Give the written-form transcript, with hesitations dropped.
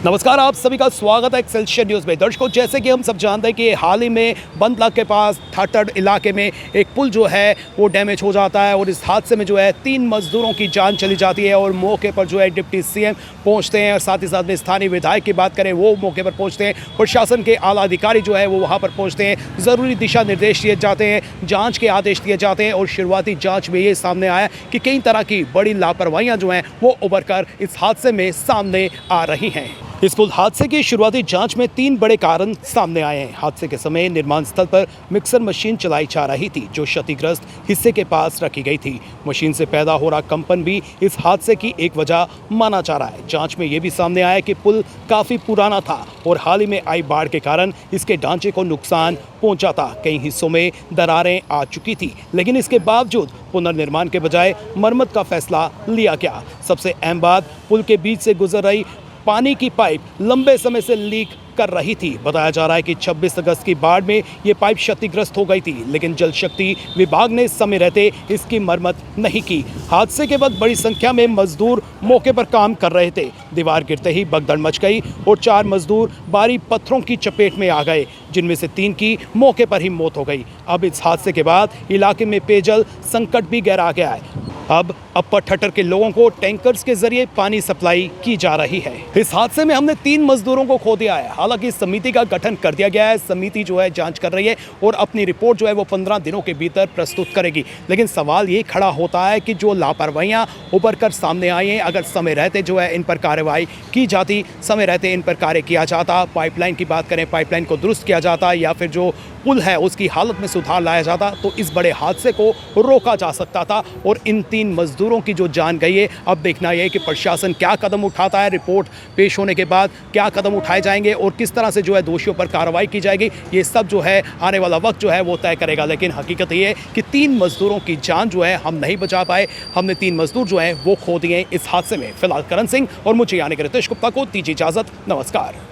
नमस्कार, आप सभी का स्वागत है एक्सेलशियर न्यूज़ में। दर्शकों, जैसे कि हम सब जानते हैं कि हाल ही में बंदला के पास थाटड़ इलाके में एक पुल जो है वो डैमेज हो जाता है और इस हादसे में जो है 3 मजदूरों की जान चली जाती है और मौके पर जो है डिप्टी सीएम पहुंचते हैं और साथ ही साथ में स्थानीय विधायक की बात करें वो मौके पर पहुंचते हैं। प्रशासन के आला अधिकारी जो है वो वहाँ पर पहुँचते हैं, ज़रूरी दिशा निर्देश दिए जाते हैं, जाँच के आदेश दिए जाते हैं और शुरुआती जाँच में ये सामने आया कि कई तरह की बड़ी लापरवाहियाँ जो हैं वो उभर कर इस हादसे में सामने आ रही हैं। इस पुल हादसे की शुरुआती जांच में 3 बड़े कारण सामने आए हैं। हादसे के समय निर्माण स्थल पर मिक्सर मशीन चलाई जा रही थी जो क्षतिग्रस्त हिस्से के पास रखी गई थी। मशीन से पैदा हो रहा कंपन भी इस हादसे की एक वजह माना जा रहा है। जांच में यह भी सामने आया कि पुल काफ़ी पुराना था और हाल ही में आई बाढ़ के कारण इसके ढांचे को नुकसान पहुंचा था। कई हिस्सों में दरारें आ चुकी थी, लेकिन इसके बावजूद पुनर्निर्माण के बजाय मरम्मत का फैसला लिया गया। सबसे अहम बात, पुल के बीच से गुजर रही पानी की पाइप लंबे समय से लीक कर रही थी। बताया जा रहा है कि 26 अगस्त की बाढ़ में ये पाइप क्षतिग्रस्त हो गई थी, लेकिन जल शक्ति विभाग ने समय रहते इसकी मरम्मत नहीं की। हादसे के वक्त बड़ी संख्या में मजदूर मौके पर काम कर रहे थे। दीवार गिरते ही भगदड़ मच गई और 4 मजदूर भारी पत्थरों की चपेट में आ गए, जिनमें से 3 की मौके पर ही मौत हो गई। अब इस हादसे के बाद इलाके में पेयजल संकट भी गहरा गया है। अब अपर ठट्टर के लोगों को टैंकर्स के जरिए पानी सप्लाई की जा रही है। इस हादसे में हमने 3 मजदूरों को खो दिया है। हालांकि समिति का गठन कर दिया गया है। समिति जो है जांच कर रही है और अपनी रिपोर्ट जो है वो 15 दिनों के भीतर प्रस्तुत करेगी। लेकिन सवाल ये खड़ा होता है कि जो लापरवाहियां उभर कर सामने आई हैं, अगर समय रहते जो है इन पर कार्रवाई की जाती, समय रहते इन पर कार्य किया जाता, पाइपलाइन की बात करें, पाइपलाइन को दुरुस्त किया जाता या फिर जो पुल है उसकी हालत में सुधार लाया जाता, तो इस बड़े हादसे को रोका जा सकता था और इन 3 मजदूरों की जो जान गई है, अब देखना यह है कि प्रशासन क्या कदम उठाता है। रिपोर्ट पेश होने के बाद क्या कदम उठाए जाएंगे और किस तरह से जो है दोषियों पर कार्रवाई की जाएगी, ये सब जो है आने वाला वक्त जो है वो तय करेगा। लेकिन हकीकत ये है कि 3 मजदूरों की जान जो है हम नहीं बचा पाए। हमने 3 मजदूर जो हैं वो खो दिए इस हादसे में। फिलहाल करण सिंह और मुझे यानी कि रितेश गुप्ता को दीजिए इजाज़त। नमस्कार।